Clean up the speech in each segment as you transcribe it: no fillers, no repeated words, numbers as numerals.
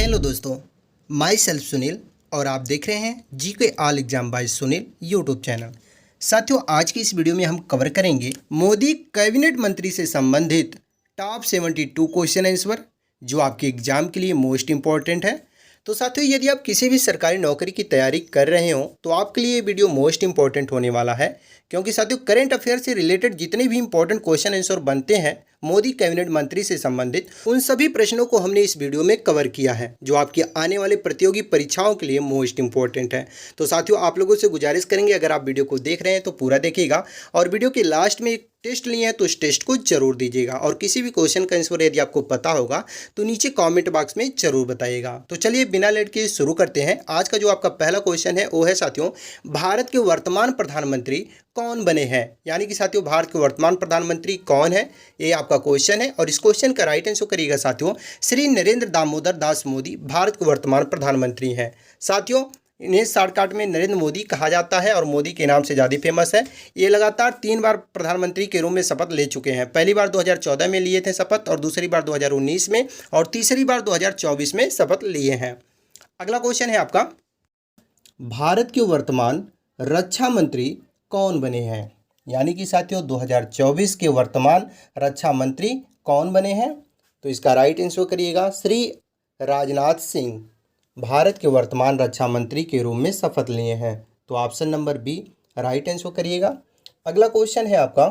Hello दोस्तों, my self Sunil और आप देख रहे हैं GK all exam by Sunil YouTube channel. साथियों, आज की इस वीडियो में हम कवर करेंगे मोदी कैबिनेट मंत्री से संबंधित टॉप 72 क्वेश्चन आंसर जो आपके एग्जाम के लिए मोस्ट इंपॉर्टेंट है। तो साथियों, यदि आप किसी भी सरकारी नौकरी की तैयारी कर रहे हो तो आपके लिए ये वीडियो मोस्ट इंपॉर्टेंट होने वाला है, क्योंकि साथियों करंट अफेयर से रिलेटेड जितने भी इंपॉर्टेंट क्वेश्चन आंसर बनते हैं मोदी कैबिनेट मंत्री से संबंधित, उन सभी प्रश्नों को हमने इस वीडियो में कवर किया है जो आपकी आने वाले प्रतियोगी परीक्षाओं के लिए मोस्ट इंपॉर्टेंट है। तो साथियों, आप लोगों से गुजारिश करेंगे, अगर आप वीडियो को देख रहे हैं तो पूरा देखिएगा और वीडियो के लास्ट में एक टेस्ट लिए हैं तो उस टेस्ट को जरूर दीजिएगा और किसी भी क्वेश्चन का आंसर यदि आपको पता होगा तो नीचे कमेंट बॉक्स में जरूर बताइएगा। तो चलिए बिना लेट के शुरू करते हैं। आज का जो आपका पहला क्वेश्चन है वो है साथियों, भारत के वर्तमान प्रधानमंत्री कौन बने हैं। यानी कि साथियों, भारत के वर्तमान प्रधानमंत्री कौन है, ये आपका क्वेश्चन है और इस क्वेश्चन का राइट आंसर करिएगा साथियों, श्री नरेंद्र दामोदर दास मोदी भारत के वर्तमान प्रधानमंत्री हैं। साथियों, इन्हें शॉर्टकट में नरेंद्र मोदी कहा जाता है और मोदी के नाम से ज़्यादा फेमस है। ये लगातार 3 बार प्रधानमंत्री के रूप में शपथ ले चुके हैं। पहली बार 2014 में लिए थे शपथ और दूसरी बार 2019 में और तीसरी बार 2024 में शपथ लिए हैं। अगला क्वेश्चन है आपका, भारत के वर्तमान रक्षा मंत्री कौन बने हैं। यानी कि साथियों 2024 के वर्तमान रक्षा मंत्री कौन बने हैं। तो इसका राइट आंसर करिएगा, श्री राजनाथ सिंह भारत के वर्तमान रक्षा मंत्री के रूप में शपथ लिए हैं। तो option number B right answer करिएगा। अगला क्वेश्चन है आपका,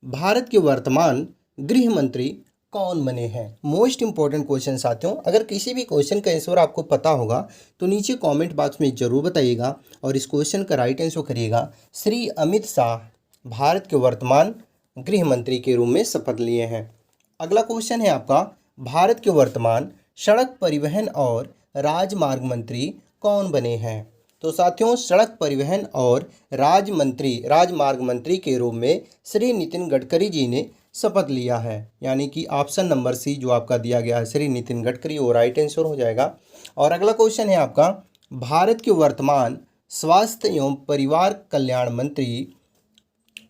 भारत के वर्तमान गृह मंत्री कौन बने हैं। मोस्ट इंपॉर्टेंट क्वेश्चन साथियों, अगर किसी भी क्वेश्चन का आंसर आपको पता होगा तो नीचे कमेंट बॉक्स में जरूर बताइएगा और इस क्वेश्चन का राइट आंसर करिएगा, श्री अमित शाह भारत के वर्तमान गृह मंत्री के रूप में शपथ लिए हैं। अगला क्वेश्चन है आपका, भारत के वर्तमान सड़क परिवहन और राजमार्ग मंत्री कौन बने हैं। तो साथियों, सड़क परिवहन और राजमार्ग मंत्री के रूप में श्री नितिन गडकरी जी ने शपथ लिया है। यानी कि ऑप्शन नंबर सी जो आपका दिया गया है श्री नितिन गडकरी, वो राइट आंसर हो जाएगा। और अगला क्वेश्चन है आपका, भारत के वर्तमान स्वास्थ्य एवं परिवार कल्याण मंत्री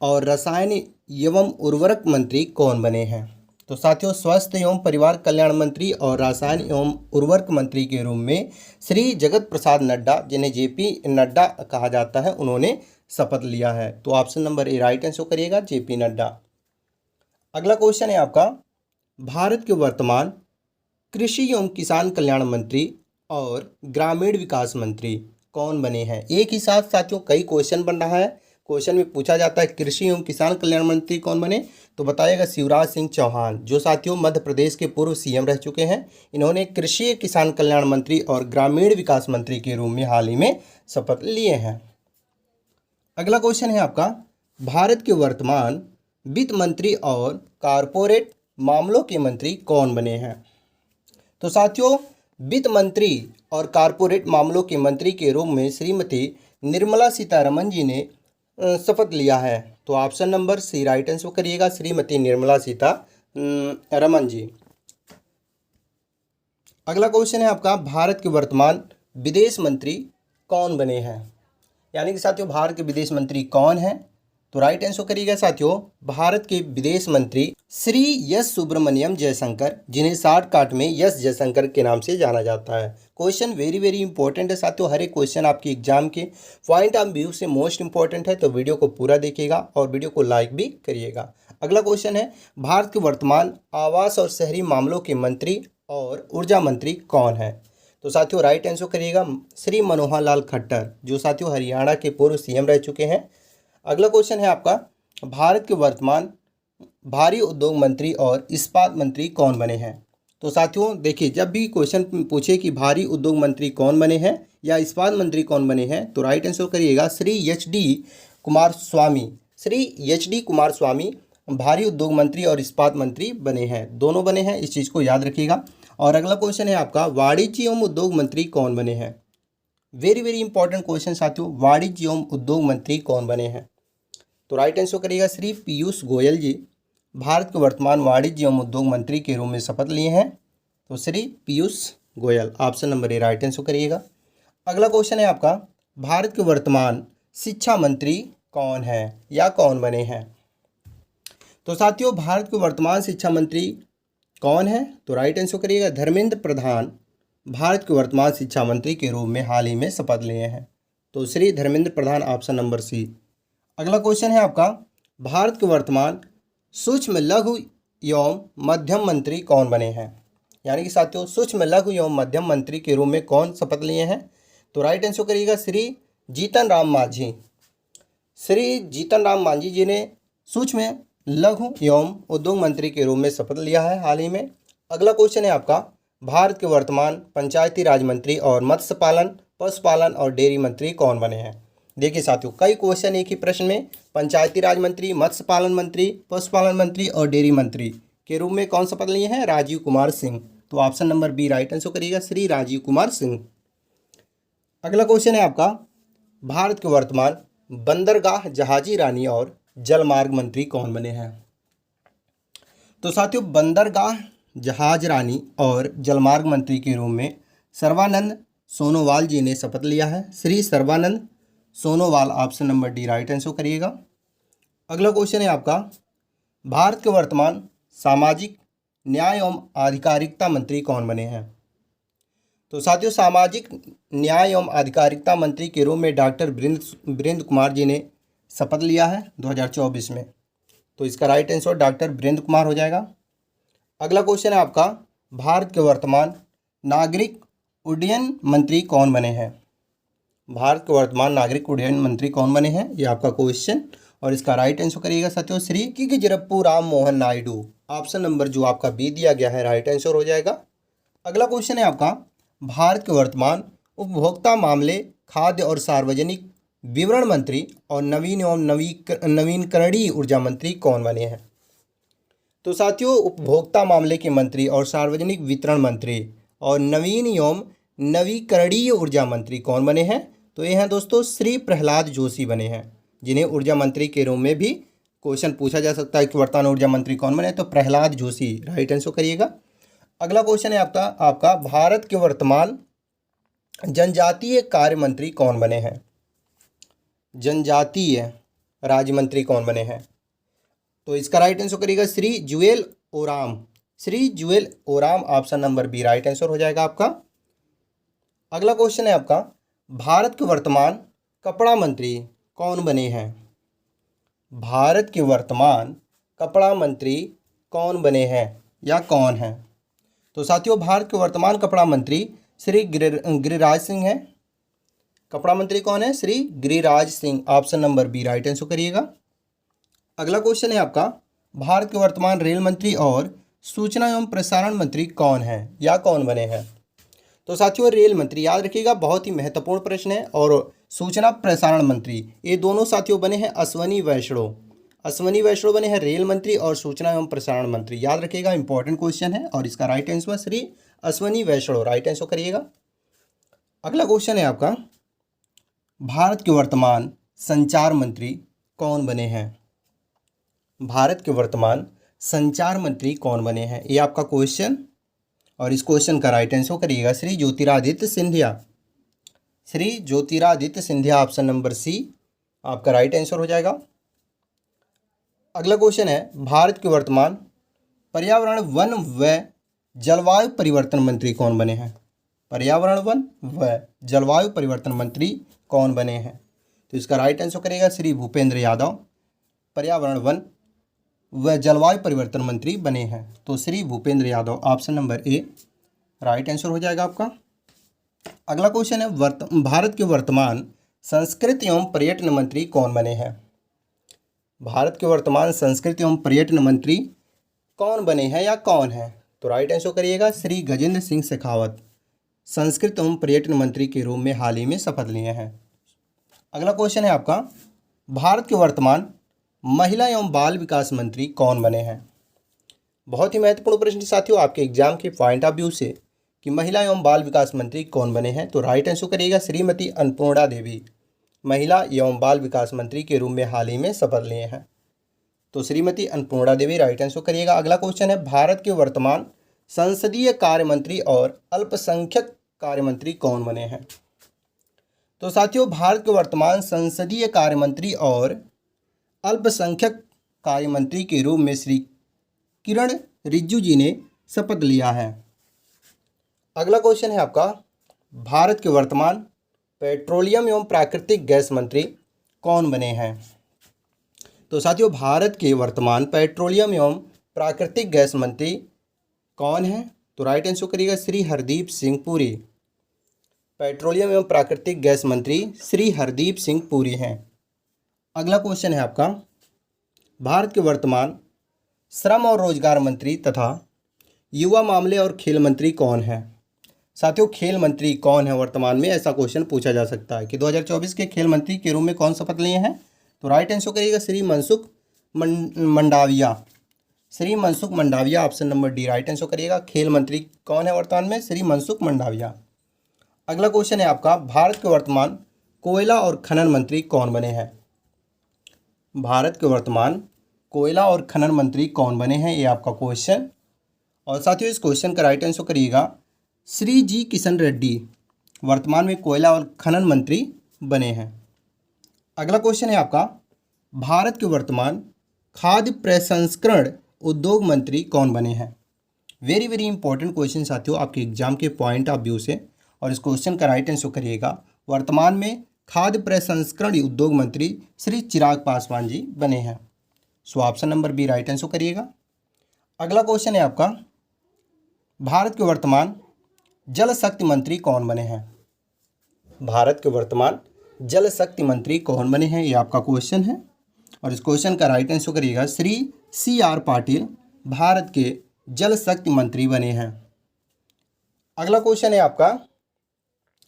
और रसायन एवं उर्वरक मंत्री कौन बने हैं। तो साथियों, स्वास्थ्य एवं परिवार कल्याण मंत्री और रसायन एवं उर्वरक मंत्री के रूप में श्री जगत प्रसाद नड्डा, जिन्हें जेपी नड्डा कहा जाता है, उन्होंने शपथ लिया है। तो option number A right answer करिएगा, जेपी नड्डा। अगला क्वेश्चन है आपका, भारत के वर्तमान कृषि एवं किसान कल्याण मंत्री और ग्रामीण विकास मंत्री कौन बने हैं। एक ही साथ साथियों कई क्वेश्चन बन रहा है। क्वेश्चन में पूछा जाता है कृषि एवं किसान कल्याण मंत्री कौन बने, तो बताइएगा शिवराज सिंह चौहान, जो साथियों मध्य प्रदेश के पूर्व सीएम रह चुके हैं। इन्होंने कृषि किसान कल्याण मंत्री और ग्रामीण विकास मंत्री के रूप में हाल ही में शपथ लिए हैं। अगला क्वेश्चन है आपका, भारत के वर्तमान वित्त मंत्री और कारपोरेट मामलों के मंत्री कौन बने हैं। तो साथियों, वित्त मंत्री और कारपोरेट मामलों के मंत्री के रूप में श्रीमती निर्मला सीतारमन जी ने शपथ लिया है। तो option number C right answer करिएगा, श्रीमती निर्मला सीतारमन जी। अगला क्वेश्चन है आपका, भारत के वर्तमान विदेश मंत्री कौन बने हैं। यानी कि साथियों भारत के विदेश मंत्री कौन हैं। तो राइट आंसर करिएगा साथियों, भारत के विदेश मंत्री श्री एस सुब्रमण्यम जयशंकर, जिन्हें शॉर्टकट में एस जयशंकर के नाम से जाना जाता है। क्वेश्चन वेरी इंपॉर्टेंट है साथियों, हर एक क्वेश्चन आपके एग्जाम के पॉइंट ऑफ व्यू से मोस्ट इंपॉर्टेंट है। तो वीडियो को पूरा देखिएगा और वीडियो को लाइक भी करिएगा। अगला क्वेश्चन है, भारत के वर्तमान आवास और शहरी मामलों के मंत्री और ऊर्जा मंत्री कौन है। तो साथियों राइट आंसर करिएगा, श्री मनोहर लाल खट्टर, जो साथियों हरियाणा के पूर्व सीएम रह चुके हैं। अगला क्वेश्चन है आपका, भारत के वर्तमान भारी उद्योग मंत्री और इस्पात मंत्री कौन बने हैं। तो साथियों देखिए, जब भी क्वेश्चन पूछे कि भारी उद्योग मंत्री कौन बने हैं या इस्पात मंत्री कौन बने हैं, तो राइट आंसर करिएगा, श्री एच डी कुमार स्वामी भारी उद्योग मंत्री और इस्पात मंत्री बने हैं, दोनों बने हैं, इस चीज़ को याद रखिएगा। और अगला क्वेश्चन है आपका, वाणिज्य एवं उद्योग मंत्री कौन बने हैं। वेरी इंपॉर्टेंट क्वेश्चन साथियों, वाणिज्य एवं उद्योग मंत्री कौन बने हैं। तो राइट आंसर करिएगा, श्री पीयूष गोयल जी भारत के वर्तमान वाणिज्य एवं उद्योग मंत्री के रूप में शपथ लिए हैं। तो Shri Piyush Goyal, option number A right answer करिएगा। अगला क्वेश्चन है आपका, भारत के वर्तमान शिक्षा मंत्री कौन है या कौन बने हैं। तो साथियों भारत के वर्तमान शिक्षा मंत्री कौन है, तो राइट आंसर करिएगा, धर्मेंद्र प्रधान भारत के वर्तमान शिक्षा मंत्री के रूप में हाल ही में शपथ लिए हैं? तो श्री धर्मेंद्र प्रधान, ऑप्शन नंबर सी। अगला क्वेश्चन है आपका, भारत के वर्तमान सूक्ष्म लघु एवं मध्यम मंत्री कौन बने हैं? यानी कि साथियों, सूक्ष्म लघु एवं मध्यम मंत्री के रूप में कौन शपथ लिए हैं? तो राइट आंसर करिएगा श्री जीतन राम मांझी। श्री जीतन राम मांझी जी ने सूक्ष्म लघु एवं उद्योग मंत्री के रूप में शपथ लिया है हाल ही में। अगला क्वेश्चन है आपका, भारत के वर्तमान पंचायती राज मंत्री और मत्स्य पालन, पशुपालन और डेयरी मंत्री कौन बने हैं? देखिए साथियों, कई क्वेश्चन एक ही प्रश्न में पंचायती राज मंत्री, मत्स्य पालन मंत्री, पशुपालन मंत्री और डेयरी मंत्री के रूप में कौन शपथ लिए हैं? राजीव कुमार सिंह। तो option number B right answer करिएगा श्री राजीव कुमार सिंह। अगला क्वेश्चन है आपका, भारत के वर्तमान बंदरगाह, जहाजी रानी और जलमार्ग मंत्री कौन बने हैं? तो साथियों, बंदरगाह, जहाज रानी और जलमार्ग मंत्री के रूप में सर्बानंद सोनोवाल जी ने शपथ लिया है। Shri Sarbananda Sonowal, option number D right answer करिएगा। अगला क्वेश्चन है आपका, भारत के वर्तमान सामाजिक न्याय एवं आधिकारिकता मंत्री कौन बने हैं? तो साथियों, सामाजिक न्याय एवं आधिकारिकता मंत्री के रूप में डॉक्टर वीरेंद्र कुमार जी ने शपथ लिया है 2024 में। तो इसका right answer doctor Virendra Kumar हो जाएगा। अगला क्वेश्चन है आपका, भारत के वर्तमान नागरिक उड्डयन मंत्री कौन बने हैं? भारत के वर्तमान नागरिक उड्डयन मंत्री कौन बने हैं, ये आपका क्वेश्चन, और इसका राइट आंसर करिएगा साथियों श्री किजरप्पू राम मोहन नायडू। ऑप्शन नंबर जो आपका बी दिया गया है राइट आंसर हो जाएगा। अगला क्वेश्चन है आपका, भारत के वर्तमान उपभोक्ता मामले, खाद्य और सार्वजनिक वितरण मंत्री और नवीन एवं नवीनकरणीय ऊर्जा मंत्री कौन बने हैं? तो साथियों, उपभोक्ता मामले के मंत्री और सार्वजनिक वितरण मंत्री और नवीन एवं नवीकरणीय ऊर्जा मंत्री कौन बने हैं? तो ये हैं दोस्तों श्री प्रहलाद जोशी बने हैं, जिन्हें ऊर्जा मंत्री के रूप में भी क्वेश्चन पूछा जा सकता है कि वर्तमान ऊर्जा मंत्री कौन बने, तो प्रहलाद जोशी राइट आंसर करिएगा। अगला क्वेश्चन है आपका भारत के वर्तमान जनजातीय कार्य मंत्री कौन बने हैं? जनजातीय राज्य मंत्री कौन बने हैं? तो इसका राइट आंसर करिएगा Shri Jual Oram. Shri Jual Oram, option number B right answer हो जाएगा आपका। अगला क्वेश्चन है आपका, भारत के वर्तमान कपड़ा मंत्री कौन बने हैं? भारत के वर्तमान कपड़ा मंत्री कौन बने हैं या कौन है? तो साथियों, भारत के वर्तमान कपड़ा मंत्री श्री गिरिराज सिंह हैं। कपड़ा मंत्री कौन है? Shri Giriraj Singh, option number B right answer करिएगा। अगला क्वेश्चन है आपका, भारत के वर्तमान रेल मंत्री और सूचना एवं प्रसारण मंत्री कौन है या कौन बने हैं? तो साथियों, रेल मंत्री याद रखिएगा, बहुत ही महत्वपूर्ण प्रश्न है, और सूचना प्रसारण मंत्री ये दोनों साथियों बने हैं अश्वनी वैष्णव। अश्वनी वैष्णव बने हैं रेल मंत्री और सूचना एवं प्रसारण मंत्री, याद रखिएगा, इंपॉर्टेंट क्वेश्चन है, और इसका राइट आंसर श्री अश्वनी वैष्णव राइट आंसर करिएगा। अगला क्वेश्चन है आपका, भारत के वर्तमान संचार मंत्री कौन बने हैं? भारत के वर्तमान संचार मंत्री कौन बने हैं, ये आपका क्वेश्चन, और इस क्वेश्चन का राइट आंसर करिएगा Shri Jyotiraditya Scindia. Shri Jyotiraditya Scindia, option number C आपका राइट आंसर हो जाएगा। अगला क्वेश्चन है, भारत के वर्तमान पर्यावरण, वन व जलवायु परिवर्तन मंत्री कौन बने हैं? पर्यावरण, वन व जलवायु परिवर्तन मंत्री कौन बने हैं? तो इसका राइट आंसर करेगा श्री भूपेंद्र यादव। पर्यावरण, वन व जलवायु परिवर्तन मंत्री बने हैं, तो Shri Bhupendra Yadav, option number A right answer हो जाएगा आपका। अगला क्वेश्चन है, भारत के वर्तमान संस्कृति एवं पर्यटन मंत्री कौन बने हैं? भारत के वर्तमान संस्कृति एवं पर्यटन मंत्री कौन बने हैं या कौन है? तो राइट आंसर करिएगा श्री गजेंद्र सिंह शेखावत, संस्कृति एवं पर्यटन मंत्री के रूप में हाल ही में शपथ लिए हैं। अगला क्वेश्चन है आपका, भारत के वर्तमान महिला एवं बाल विकास मंत्री कौन बने हैं? बहुत ही महत्वपूर्ण प्रश्न साथियों, आपके एग्जाम के पॉइंट ऑफ व्यू से, कि महिला एवं बाल विकास मंत्री कौन बने हैं? तो राइट आंसर करिएगा श्रीमती अन्नपूर्णा देवी, महिला एवं बाल विकास मंत्री के रूप में हाल ही में शपथ लिए हैं, तो श्रीमती अन्नपूर्णा देवी राइट आंसर करिएगा। अगला क्वेश्चन है, भारत के वर्तमान संसदीय कार्य मंत्री और अल्पसंख्यक कार्य मंत्री कौन बने हैं? तो साथियों, भारत के वर्तमान संसदीय कार्य मंत्री और अल्पसंख्यक कार्य मंत्री के रूप में श्री किरण रिजिजू जी ने शपथ लिया है। अगला क्वेश्चन है आपका, भारत के वर्तमान पेट्रोलियम एवं प्राकृतिक गैस मंत्री कौन बने हैं? तो साथियों, भारत के वर्तमान पेट्रोलियम एवं प्राकृतिक गैस मंत्री कौन है? तो राइट आंसर करिएगा श्री हरदीप सिंह पुरी। पेट्रोलियम एवं प्राकृतिक गैस मंत्री श्री हरदीप सिंह पुरी हैं। अगला क्वेश्चन है आपका, भारत के वर्तमान श्रम और रोजगार मंत्री तथा युवा मामले और खेल मंत्री कौन है? साथियों, खेल मंत्री कौन है वर्तमान में, ऐसा क्वेश्चन पूछा जा सकता है कि 2024 के खेल मंत्री के रूप में कौन शपथ लिए हैं? तो राइट आंसर करिएगा Shri Mansukh Mandaviya. Shri Mansukh Mandaviya, option number D right answer करिएगा। खेल मंत्री कौन है वर्तमान में? श्री मनसुख मंडाविया। अगला क्वेश्चन है आपका, भारत के वर्तमान कोयला और खनन मंत्री कौन बने हैं? भारत के वर्तमान कोयला और खनन मंत्री कौन बने हैं, ये आपका क्वेश्चन। और साथियों, इस क्वेश्चन का राइट आंसर करिएगा श्री जी किशन रेड्डी वर्तमान में कोयला और खनन मंत्री बने हैं। अगला क्वेश्चन है आपका, भारत के वर्तमान खाद्य प्रसंस्करण उद्योग मंत्री कौन बने हैं? वेरी वेरी इंपॉर्टेंट क्वेश्चन साथियों, आपके एग्जाम के पॉइंट ऑफ व्यू से। और इस क्वेश्चन का राइट आंसर करिएगा, वर्तमान में खाद्य प्रसंस्करण उद्योग मंत्री श्री चिराग पासवान जी बने हैं। So option number B right answer करिएगा। अगला क्वेश्चन है आपका, भारत के वर्तमान जल शक्ति मंत्री कौन बने हैं? भारत के वर्तमान जल शक्ति मंत्री कौन बने हैं, ये आपका क्वेश्चन है। और इस क्वेश्चन का राइट आंसर करिएगा श्री CR पाटिल भारत के जल शक्ति मंत्री बने हैं। अगला क्वेश्चन है आपका,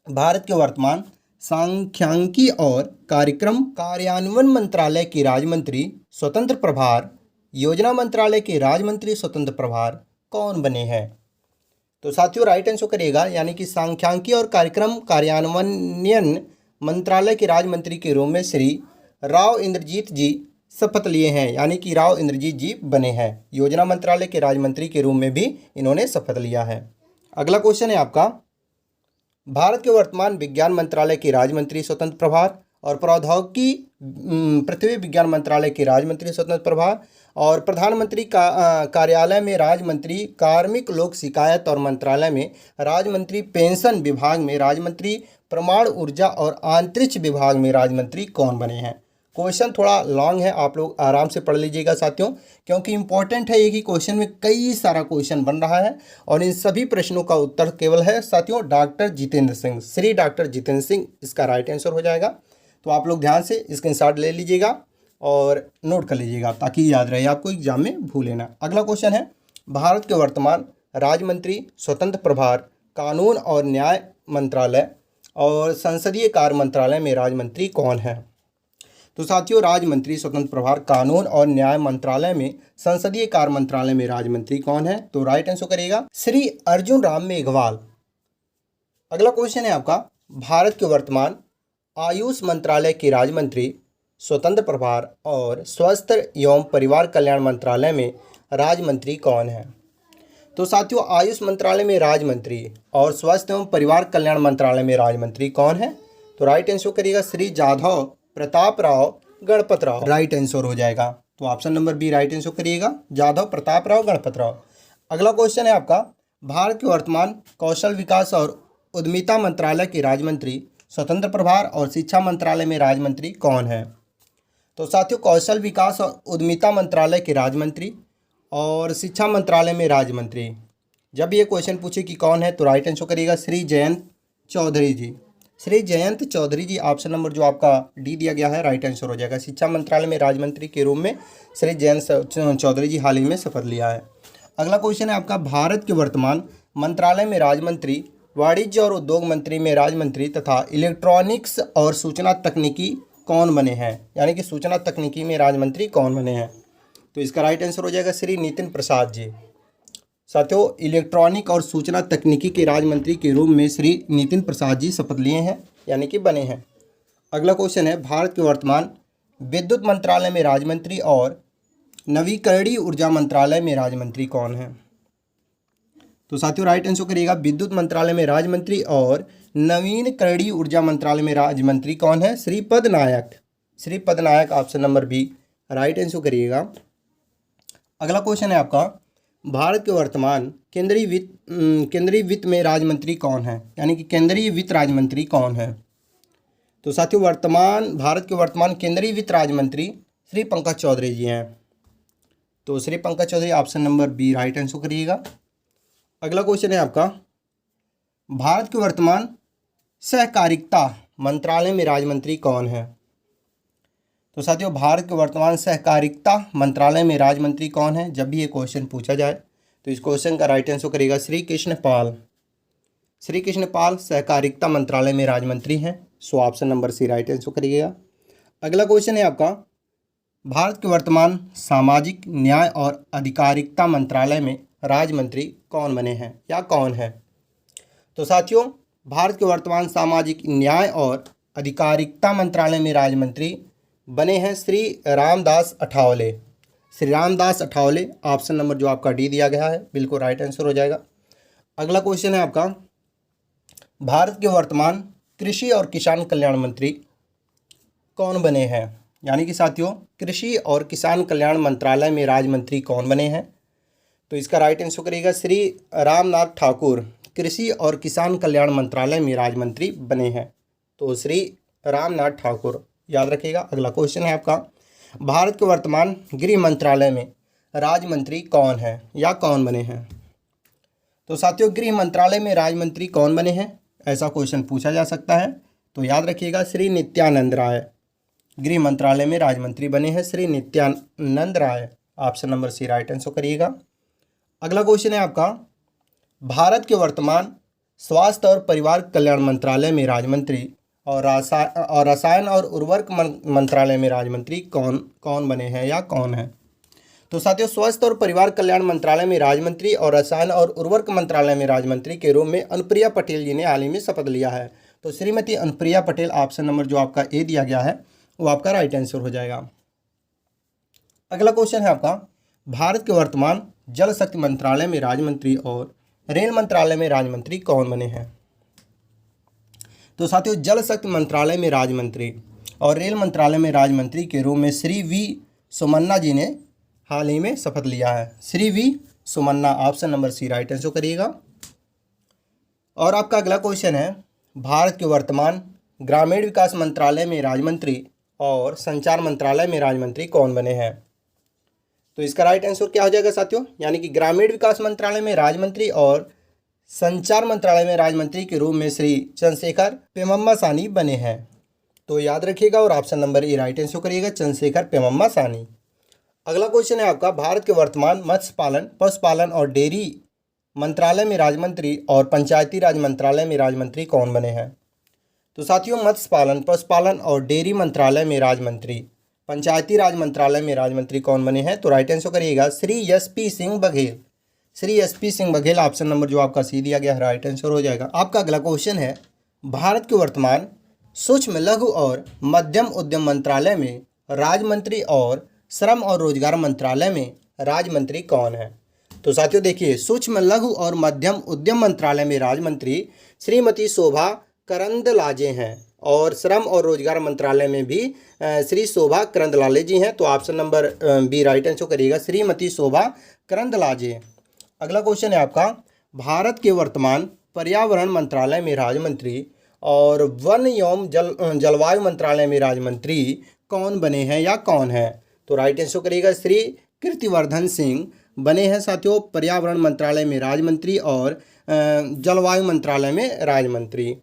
भारत के वर्तमान सांख्यिकी और कार्यक्रम कार्यान्वयन मंत्रालय के राज्य मंत्री स्वतंत्र प्रभार, योजना मंत्रालय के राज्य मंत्री स्वतंत्र प्रभार कौन बने हैं? तो साथियों, राइट आंसर करिएगा, यानी कि सांख्यिकी और कार्यक्रम कार्यान्वयन मंत्रालय के राज्य मंत्री के रूप में श्री राव इंद्रजीत जी शपथ लिए हैं, यानी कि राव इंद्रजीत जी बने हैं। योजना मंत्रालय के राज्य मंत्री के रूप में भी इन्होंने शपथ लिया है। अगला क्वेश्चन है आपका, भारत के वर्तमान विज्ञान मंत्रालय के राज्य मंत्री स्वतंत्र प्रभार और प्रौद्योगिकी पृथ्वी विज्ञान मंत्रालय के राज्य मंत्री स्वतंत्र प्रभार और प्रधानमंत्री का कार्यालय में राज्य मंत्री, कार्मिक लोक शिकायत और मंत्रालय में राज्य मंत्री, पेंशन विभाग में राज्य मंत्री, परमाणु ऊर्जा और अंतरिक्ष विभाग में राज्य मंत्री कौन बने हैं? क्वेश्चन थोड़ा लॉन्ग है, आप लोग आराम से पढ़ लीजिएगा साथियों, क्योंकि इंपॉर्टेंट है। एक ही क्वेश्चन में कई सारा क्वेश्चन बन रहा है और इन सभी प्रश्नों का उत्तर केवल है साथियों डॉक्टर जितेंद्र सिंह, श्री डॉक्टर जितेंद्र सिंह इसका राइट आंसर हो जाएगा। तो आप लोग ध्यान से स्क्रीनशॉट ले लीजिएगा और नोट कर लीजिएगा ताकि याद रहे आपको, एग्जाम में भूले ना। अगला क्वेश्चन है, भारत के वर्तमान राज्य मंत्री स्वतंत्र प्रभार, कानून और न्याय मंत्रालय और संसदीय कार्य मंत्रालय में राज्य मंत्री कौन है? तो साथियों, राज्य मंत्री स्वतंत्र प्रभार, कानून और न्याय मंत्रालय में संसदीय कार्य मंत्रालय में राज्य मंत्री कौन है? तो राइट आंसर करिएगा श्री अर्जुन राम मेघवाल। अगला क्वेश्चन है आपका, भारत के वर्तमान आयुष मंत्रालय के राज्य मंत्री स्वतंत्र प्रभार और स्वास्थ्य एवं परिवार कल्याण मंत्रालय में राज्य मंत्री कौन है? तो साथियों, आयुष मंत्रालय में राज्य मंत्री और स्वास्थ्य एवं परिवार कल्याण मंत्रालय में राज्य मंत्री कौन है? तो राइट आंसर करिएगा श्री जाधव प्रताप राव गणपत राव, राइट आंसर हो जाएगा। तो option number B right answer करिएगा, जाधव प्रताप राव गणपत राव। अगला क्वेश्चन है आपका, भारत के वर्तमान कौशल विकास और उद्यमिता मंत्रालय के राज्य मंत्री स्वतंत्र प्रभार और शिक्षा मंत्रालय में राज्य मंत्री कौन है? तो साथियों, कौशल विकास और उद्यमिता मंत्रालय के राज्य मंत्री और शिक्षा मंत्रालय में राज्य मंत्री, जब ये क्वेश्चन पूछे कि कौन है तो राइट आंसर करिएगा श्री जयंत चौधरी जी, श्री जयंत चौधरी जी। ऑप्शन नंबर जो आपका डी दिया गया है राइट आंसर हो जाएगा। शिक्षा मंत्रालय में राज्य मंत्री के रूप में श्री जयंत चौधरी जी हाल ही में शपथ लिया है। अगला क्वेश्चन है आपका, भारत के वर्तमान मंत्रालय में राज्य मंत्री, वाणिज्य और उद्योग मंत्री में राज्य मंत्री तथा इलेक्ट्रॉनिक्स और सूचना तकनीकी कौन बने हैं? यानी कि सूचना तकनीकी में राज्य मंत्री कौन बने हैं? तो इसका राइट आंसर हो जाएगा श्री नितिन प्रसाद जी। साथियों, इलेक्ट्रॉनिक और सूचना तकनीकी के राज्य मंत्री के रूप में श्री नितिन प्रसाद जी शपथ लिए हैं, यानी कि बने हैं। अगला क्वेश्चन है, भारत के वर्तमान विद्युत मंत्रालय में राज्य मंत्री और नवीकरणीय ऊर्जा मंत्रालय में राज्य मंत्री कौन है? तो साथियों, राइट आंसर करिएगा, विद्युत मंत्रालय में राज्य मंत्री और नवीकरणीय ऊर्जा मंत्रालय में राज्य मंत्री कौन है? Shripad Naik, Shripad Naik, option number B right answer करिएगा। अगला क्वेश्चन है आपका, भारत के वर्तमान केंद्रीय वित्त में राज्य मंत्री कौन है, यानी कि केंद्रीय वित्त राज्य मंत्री कौन है। तो साथियों भारत के वर्तमान केंद्रीय वित्त राज्य मंत्री श्री पंकज चौधरी जी हैं। तो Shri Pankaj Chaudhary, option number B right answer करिएगा। अगला क्वेश्चन है आपका, भारत के वर्तमान सहकारिता मंत्रालय में राज्य मंत्री कौन है। तो साथियों, भारत के वर्तमान सहकारिता मंत्रालय में राज्य मंत्री कौन है। जब भी ये क्वेश्चन पूछा जाए तो इस क्वेश्चन का राइट आंसर करेगा श्री कृष्ण पाल। श्री कृष्ण पाल सहकारिता मंत्रालय में राज्य मंत्री हैं। So option number C right answer करिएगा। अगला क्वेश्चन है आपका, भारत के वर्तमान सामाजिक न्याय और अधिकारिता मंत्रालय में राज्य मंत्री कौन बने हैं या कौन है। तो साथियों, भारत के वर्तमान सामाजिक न्याय और अधिकारिता मंत्रालय में राज्य मंत्री बने हैं श्री रामदास अठावले। श्री रामदास अठावले, ऑप्शन नंबर जो आपका डी दिया गया है बिल्कुल राइट आंसर हो जाएगा। अगला क्वेश्चन है आपका, भारत के वर्तमान कृषि और किसान कल्याण मंत्री कौन बने हैं, यानी कि साथियों कृषि और किसान कल्याण मंत्रालय में राज्य मंत्री कौन बने हैं। तो इसका राइट आंसर करिएगा श्री रामनाथ ठाकुर। कृषि और किसान कल्याण मंत्रालय में राज्य मंत्री बने हैं, तो श्री रामनाथ ठाकुर याद रखिएगा। अगला क्वेश्चन है आपका, भारत के वर्तमान गृह मंत्रालय में राज्य मंत्री कौन है या कौन बने हैं। तो साथियों, गृह मंत्रालय में राज्य मंत्री कौन बने हैं, ऐसा क्वेश्चन पूछा जा सकता है। तो याद रखिएगा श्री नित्यानंद राय। गृह मंत्रालय में राज्य मंत्री बने हैं Shri Nityanand Rai. Option number C right answer करिएगा। अगला क्वेश्चन है आपका, भारत के वर्तमान स्वास्थ्य और परिवार कल्याण मंत्रालय में राज्य मंत्री और रसायन और उर्वरक मंत्रालय में राज्य मंत्री कौन बने हैं या कौन है। तो साथियों, स्वास्थ्य और परिवार कल्याण मंत्रालय में राज्य मंत्री और रसायन और उर्वरक मंत्रालय में राज्य मंत्री के रूप में अनुप्रिया पटेल जी ने हाल ही में शपथ लिया है। तो श्रीमती अनुप्रिया पटेल, ऑप्शन नंबर जो आपका ए दिया गया है वो आपका राइट आंसर हो जाएगा। अगला क्वेश्चन है आपका, भारत के वर्तमान जल शक्ति मंत्रालय में राज्य मंत्री और रेल मंत्रालय में राज्य मंत्री कौन बने हैं। तो साथियों, जल शक्ति मंत्रालय में राज्य मंत्री और रेल मंत्रालय में राज्य मंत्री के रूप में श्री वी सोमन्ना जी ने हाल ही में शपथ लिया है। Shri V Somanna, option number C right answer करिएगा। और आपका अगला क्वेश्चन है, भारत के वर्तमान ग्रामीण विकास मंत्रालय में राज्य मंत्री और संचार मंत्रालय में राज्य मंत्री कौन बने हैं। तो इसका राइट आंसर क्या हो जाएगा साथियों, यानी कि ग्रामीण विकास मंत्रालय में राज्य मंत्री और संचार मंत्रालय में राज्य मंत्री के रूप में श्री चंद्रशेखर पेमम्मा सानी बने हैं। तो याद रखिएगा और option number A right answer करिएगा, चंद्रशेखर पेमम्मा सानी। अगला क्वेश्चन है आपका, भारत के वर्तमान मत्स्य पालन, पशुपालन और डेयरी मंत्रालय में राज्य मंत्री और पंचायती राज मंत्रालय में राज्य मंत्री कौन बने हैं। तो साथियों, मत्स्य पालन, पशुपालन और डेयरी मंत्रालय में राज्य मंत्री, पंचायती राज मंत्रालय में राज्य मंत्री कौन बने हैं। तो राइट आंसर करिएगा Shri SP Singh Baghel. Shri SP Singh Baghel, option number जो आपका सी दिया गया है राइट आंसर हो जाएगा। आपका अगला क्वेश्चन है, भारत के वर्तमान सूक्ष्म लघु और मध्यम उद्यम मंत्रालय में राज्य मंत्री और श्रम और रोजगार मंत्रालय में राज्य मंत्री कौन है। तो साथियों देखिए, सूक्ष्म लघु और मध्यम उद्यम मंत्रालय में राज्य मंत्री श्रीमती शोभा करंदलाजे हैं और श्रम और रोजगार मंत्रालय में भी श्री शोभा करंदलाजे जी हैं। तो option number B right answer करिएगा, श्रीमती शोभा करंदलाजे। अगला क्वेश्चन है आपका, भारत के वर्तमान पर्यावरण मंत्रालय में राज्य मंत्री और वन एवं जलवायु मंत्रालय में राज्य मंत्री कौन बने हैं या कौन है। तो राइट आंसर करिएगा श्री कीर्तिवर्धन सिंह बने हैं साथियों पर्यावरण मंत्रालय में राज्य मंत्री और जलवायु मंत्रालय में राज्य मंत्री।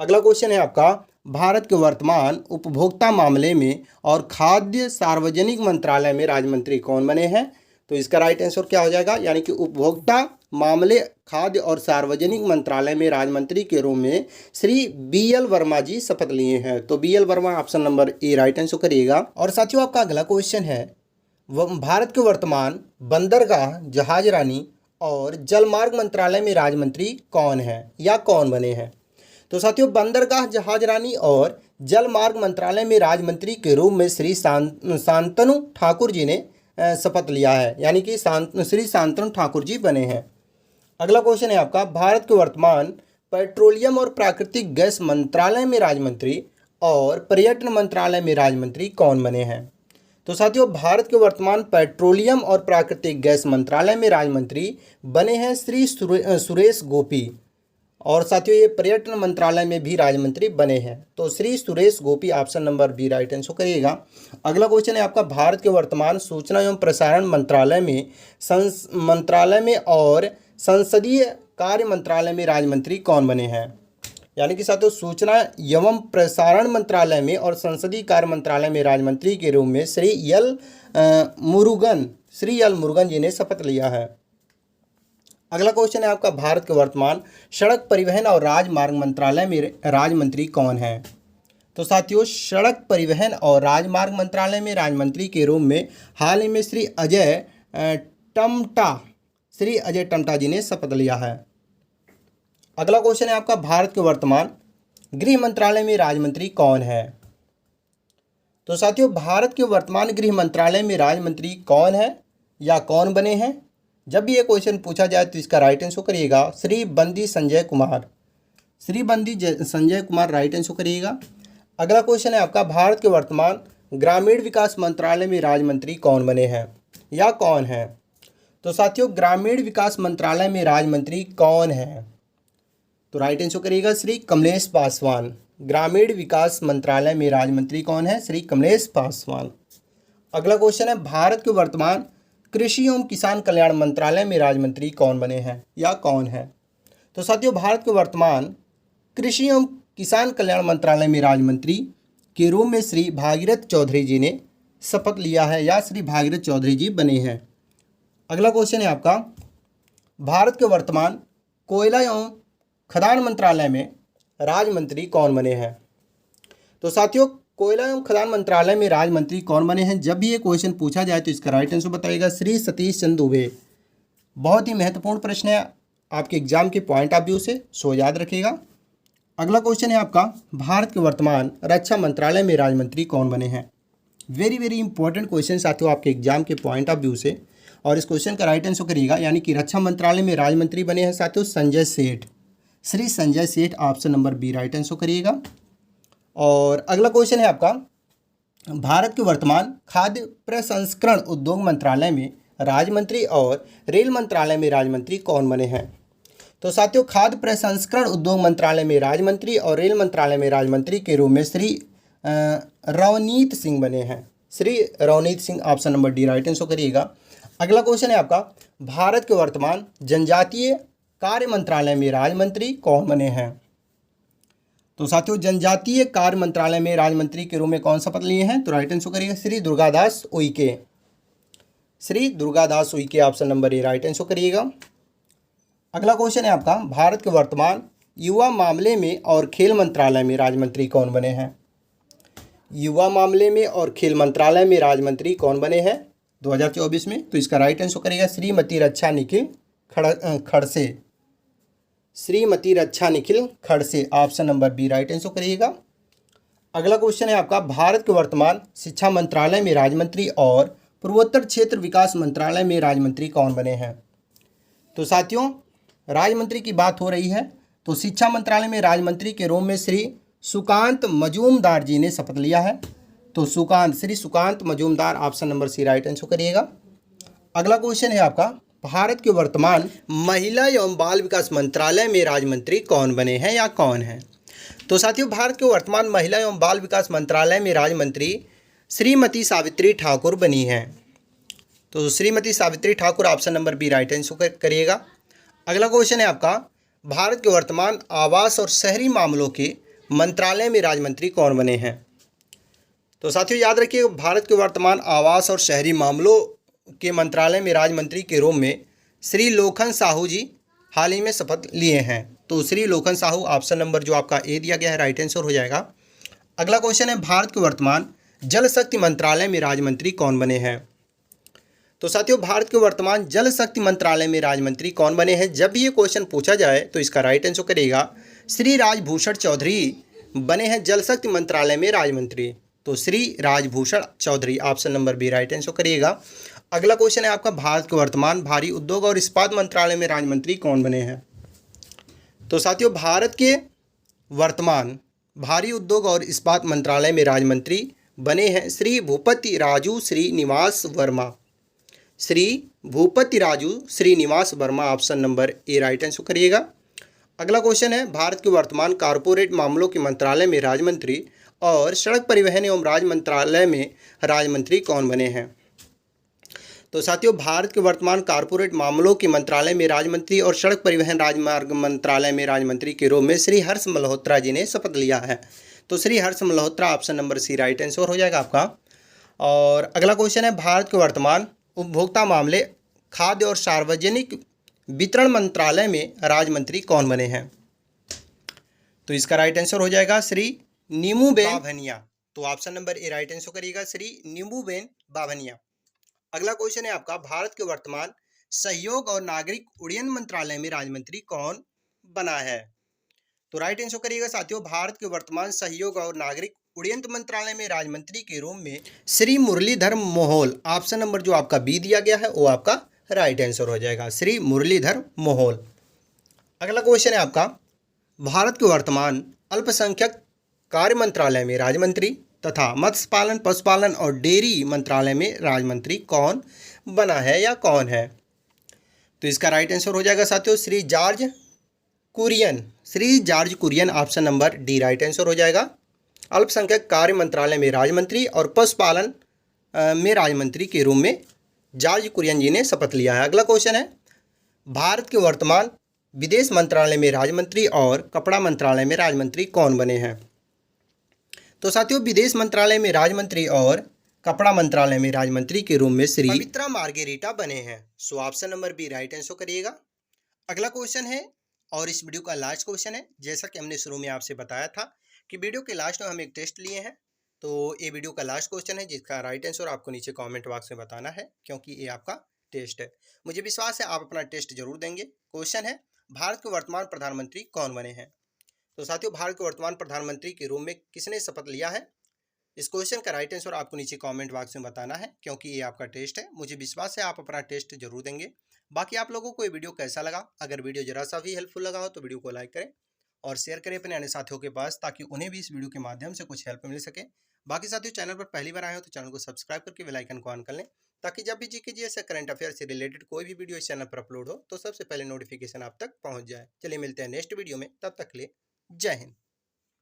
अगला क्वेश्चन है आपका, भारत के वर्तमान उपभोक्ता मामले में और खाद्य सार्वजनिक मंत्रालय में राज्य मंत्री कौन बने हैं। तो इसका राइट आंसर क्या हो जाएगा, यानी कि उपभोक्ता मामले, खाद्य और सार्वजनिक मंत्रालय में राज्य मंत्री के रूप में श्री BL वर्मा जी शपथ लिए हैं। तो BL Verma, option number A right answer करिएगा। और साथियों आपका अगला क्वेश्चन है, भारत के वर्तमान बंदरगाह, जहाजरानी और जलमार्ग मंत्रालय में राज्य मंत्री कौन है या कौन बने हैं। तो साथियों, बंदरगाह, जहाजरानी और जलमार्ग मंत्रालय में राज्य मंत्री के रूप में श्री शांतनु ठाकुर जी ने शपथ लिया है, यानी कि श्री शांतनु ठाकुर जी बने हैं। अगला क्वेश्चन है आपका, भारत के वर्तमान पेट्रोलियम और प्राकृतिक गैस मंत्रालय में राज्य मंत्री और पर्यटन मंत्रालय में राज्य मंत्री कौन बने हैं। तो साथियों भारत के वर्तमान पेट्रोलियम और प्राकृतिक गैस मंत्रालय में राज्य मंत्री बने हैं श्री सुरेश गोपी। और साथियों ये पर्यटन मंत्रालय में भी राज्य मंत्री बने हैं। तो Shri Suresh Gopi option number B right answer करिएगा। अगला क्वेश्चन है आपका, भारत के वर्तमान सूचना एवं प्रसारण मंत्रालय में और संसदीय कार्य मंत्रालय में राज्य मंत्री कौन बने हैं? यानी कि साथियों सूचना एवं प्रसारण मंत्रालय में और संसदीय कार्य मंत्रालय में राज्य मंत्री के रूप में श्री एल मुरुगन जी ने शपथ लिया है। अगला क्वेश्चन है आपका, भारत के वर्तमान सड़क परिवहन और राजमार्ग मंत्रालय में राज्य मंत्री कौन है? तो साथियों सड़क परिवहन और राजमार्ग मंत्रालय में राज्य मंत्री के रूप में हाल ही में श्री अजय टमटा जी ने शपथ लिया है। अगला क्वेश्चन है आपका, भारत के वर्तमान गृह मंत्रालय में राज्य मंत्री कौन है? तो साथियों भारत के वर्तमान गृह मंत्रालय में राज्य मंत्री कौन है या कौन बने हैं? जब भी ये क्वेश्चन पूछा जाए तो इसका राइट आंसर करिएगा श्री बंदी संजय कुमार राइट आंसर करिएगा। अगला क्वेश्चन है आपका, भारत के वर्तमान ग्रामीण विकास मंत्रालय में राज्य मंत्री कौन बने हैं या कौन है? तो साथियों ग्रामीण विकास मंत्रालय में राज्य मंत्री कौन है? तो राइट आंसर करिएगा श्री कमलेश पासवान। ग्रामीण विकास मंत्रालय में राज्य मंत्री कौन है? श्री कमलेश पासवान। अगला क्वेश्चन है, भारत के वर्तमान कृषि एवं किसान कल्याण मंत्रालय में राज्य मंत्री कौन बने हैं या कौन है? तो साथियों भारत के वर्तमान कृषि एवं किसान कल्याण मंत्रालय में राज्य मंत्री के रूप में श्री भागीरथ चौधरी जी ने शपथ लिया है या श्री भागीरथ चौधरी जी बने हैं। अगला क्वेश्चन है आपका, भारत के वर्तमान कोयला एवं खदान मंत्रालय में राज्य मंत्री कौन बने हैं? तो साथियों कोयला एवं खदान मंत्रालय में राज्य मंत्री कौन बने हैं? जब भी ये क्वेश्चन पूछा जाए तो इसका राइट आंसर बताइएगा श्री सतीश चंद्र दुबे। बहुत ही महत्वपूर्ण प्रश्न है, आपके एग्जाम के पॉइंट ऑफ व्यू से, सो याद रखिएगा। अगला क्वेश्चन है आपका, भारत के वर्तमान रक्षा मंत्रालय में राज्य मंत्री कौन बने हैं? वेरी वेरी इंपॉर्टेंट क्वेश्चन साथियों आपके एग्जाम के पॉइंट ऑफ व्यू से, और इस क्वेश्चन का राइट आंसर करिएगा। यानी कि रक्षा मंत्रालय में राज्य मंत्री बने हैं साथियों Sanjay Seth, Shri Sanjay Seth option number B right answer करिएगा। और अगला क्वेश्चन है आपका, भारत के वर्तमान खाद्य प्रसंस्करण उद्योग मंत्रालय में राज्य मंत्री और रेल मंत्रालय में राज्य मंत्री कौन बने हैं? तो साथियों खाद्य प्रसंस्करण उद्योग मंत्रालय में राज्य मंत्री और रेल मंत्रालय में राज्य मंत्री के रूप में श्री रवनीत सिंह बने हैं। Shri Ravneet Singh option number D right answer करिएगा। अगला क्वेश्चन है आपका, भारत के वर्तमान जनजातीय कार्य मंत्रालय में राज्य मंत्री कौन बने हैं? तो साथियों जनजातीय कार्य मंत्रालय में राज्य मंत्री के रूप में कौन शपथ लिए हैं? तो राइट आंसर करिएगा Shri Durgadas Uikey option number A right answer करिएगा। अगला क्वेश्चन है आपका, भारत के वर्तमान युवा मामले में और खेल मंत्रालय में राज्य मंत्री कौन बने हैं? युवा मामले में और खेल मंत्रालय में राज्य मंत्री कौन बने हैं 2024 में? तो इसका राइट आंसर करिएगा Shrimati Raksha Nikhil Khadse option number B right answer करिएगा। अगला क्वेश्चन है आपका, भारत के वर्तमान शिक्षा मंत्रालय में राज्य मंत्री और पूर्वोत्तर क्षेत्र विकास मंत्रालय में राज्य मंत्री कौन बने हैं? तो साथियों राज्य मंत्री की बात हो रही है, तो शिक्षा मंत्रालय में राज्य मंत्री के रूप में श्री सुकांत मजूमदार जी ने शपथ लिया है। तो Shri Sukanta Majumdar option number C right answer करिएगा। अगला क्वेश्चन है आपका, भारत के वर्तमान महिला एवं बाल विकास मंत्रालय में राज्य मंत्री कौन बने हैं या कौन है? तो साथियों भारत के वर्तमान महिला एवं बाल विकास मंत्रालय में राज्य मंत्री श्रीमती सावित्री ठाकुर बनी हैं। तो Shrimati Savitri Thakur option number B right answer करिएगा। अगला क्वेश्चन है आपका, भारत के वर्तमान आवास और शहरी मामलों के मंत्रालय में राज्य मंत्री कौन बने हैं? तो साथियों याद रखिए, भारत के वर्तमान आवास और शहरी मामलों के मंत्रालय में राज्य मंत्री के रूप में श्री लोखन साहू जी हाल ही में शपथ लिए हैं। तो श्री लोखन साहू ऑप्शन नंबर जो आपका ए दिया गया है राइट आंसर हो जाएगा। अगला क्वेश्चन है, भारत के वर्तमान जल शक्ति मंत्रालय में राज्य मंत्री कौन बने हैं? तो साथियों भारत के वर्तमान जल शक्ति मंत्रालय में राज्य मंत्री कौन बने हैं? जब भी ये क्वेश्चन पूछा जाए तो इसका राइट आंसर करिएगा श्री राजभूषण चौधरी बने हैं जल शक्ति मंत्रालय में राज्य मंत्री। तो Shri Rajbhushan Chaudhary option number B right answer करिएगा। अगला क्वेश्चन है आपका, भारत के वर्तमान भारी उद्योग और इस्पात मंत्रालय में राज्य मंत्री कौन बने हैं? तो साथियों भारत के वर्तमान भारी उद्योग और इस्पात मंत्रालय में राज्य मंत्री बने हैं? Shri Bhupathi Raju Srinivasa Varma. Shri Bhupathi Raju Srinivasa Varma, option number A right answer करिएगा। अगला क्वेश्चन है, भारत के वर्तमान कारपोरेट मामलों के मंत्रालय में राज्य मंत्री और सड़क परिवहन एवं राज मंत्रालय में राज्य मंत्री कौन बने हैं? तो साथियों, भारत के वर्तमान कारपोरेट मामलों के मंत्रालय में राज्य मंत्री और सड़क परिवहन राजमार्ग मंत्रालय में राज्य मंत्री के रूप में श्री हर्ष मल्होत्रा जी ने शपथ लिया है। तो Shri Harsh Malhotra, option number C right answer हो जाएगा आपका। और अगला क्वेश्चन है, भारत के वर्तमान उपभोक्ता मामले, खाद्य और सार्वजनिक वितरण मंत्रालय में राज्य मंत्री कौन बने हैं? तो इसका राइट आंसर हो जाएगा श्री नीमूबेन बाभनिया। तो option number A right answer करिएगा, श्री नीमूबेन बाभनिया। अगला क्वेश्चन है आपका, भारत के वर्तमान सहयोग और नागरिक उड्डयन मंत्रालय में राज्य मंत्री कौन बना है? तो राइट आंसर करिएगा साथियों, भारत के वर्तमान सहयोग और नागरिक उड्डयन मंत्रालय में राज्य मंत्री के रूप में श्री मुरलीधर मोहोल, ऑप्शन नंबर जो आपका बी दिया गया है वो आपका राइट आंसर हो जाएगा, श्री मुरलीधर मोहोल। अगला क्वेश्चन है आपका, भारत के वर्तमान अल्पसंख्यक कार्य मंत्रालय में राज्य मंत्री तथा मत्स्य पालन, पशुपालन और डेयरी मंत्रालय में राज्य मंत्री कौन बना है या कौन है? तो इसका राइट आंसर हो जाएगा साथियों, Shri George Kurian. Shri George Kurian, option number D right answer हो जाएगा। अल्पसंख्यक कार्य मंत्रालय में राज्य मंत्री और पशुपालन में राज्य मंत्री के रूप में जॉर्ज कुरियन जी ने शपथ लिया है। अगला क्वेश्चन है, भारत के वर्तमान विदेश मंत्रालय में राज्य मंत्री और कपड़ा मंत्रालय में राज्य मंत्री कौन बने हैं? तो साथियों, विदेश मंत्रालय में राज्य मंत्री और कपड़ा मंत्रालय में राज्य मंत्री के रूप में श्री पवित्रा मार्गेरिटा बने हैं। So option number B right answer करिएगा। अगला क्वेश्चन है और इस वीडियो का लास्ट क्वेश्चन है। जैसा कि हमने शुरू में आपसे बताया था कि वीडियो के लास्ट में हम एक टेस्ट लिए हैं, तो ये वीडियो का लास्ट क्वेश्चन है जिसका राइट आंसर आपको नीचे कॉमेंट बॉक्स में बताना है, क्योंकि ये आपका टेस्ट है। मुझे विश्वास है आप अपना टेस्ट जरूर देंगे। क्वेश्चन है, भारत के वर्तमान प्रधानमंत्री कौन बने हैं? तो साथियों, भारत के वर्तमान प्रधानमंत्री के रूप में किसने शपथ लिया है? इस क्वेश्चन का राइट आंसर आपको नीचे कमेंट बॉक्स में बताना है, क्योंकि ये आपका टेस्ट है। मुझे विश्वास है आप अपना टेस्ट जरूर देंगे। बाकी आप लोगों को ये वीडियो कैसा लगा? अगर वीडियो जरा सा भी हेल्पफुल लगा हो तो वीडियो को लाइक करें और शेयर करें अपने अन्य साथियों के पास, ताकि उन्हें भी इस वीडियो के माध्यम से कुछ हेल्प मिल सके। बाकी साथियों, चैनल पर पहली बार आए हो तो चैनल को सब्सक्राइब करके बेल आइकन को ऑन कर लें, ताकि जब भी जीके जी ऐसे करंट अफेयर से रिलेटेड कोई भी वीडियो इस चैनल पर अपलोड हो तो सबसे पहले नोटिफिकेशन आप तक पहुंच जाए। चलिए मिलते हैं नेक्स्ट वीडियो में, तब तक के लिए जय हिंद।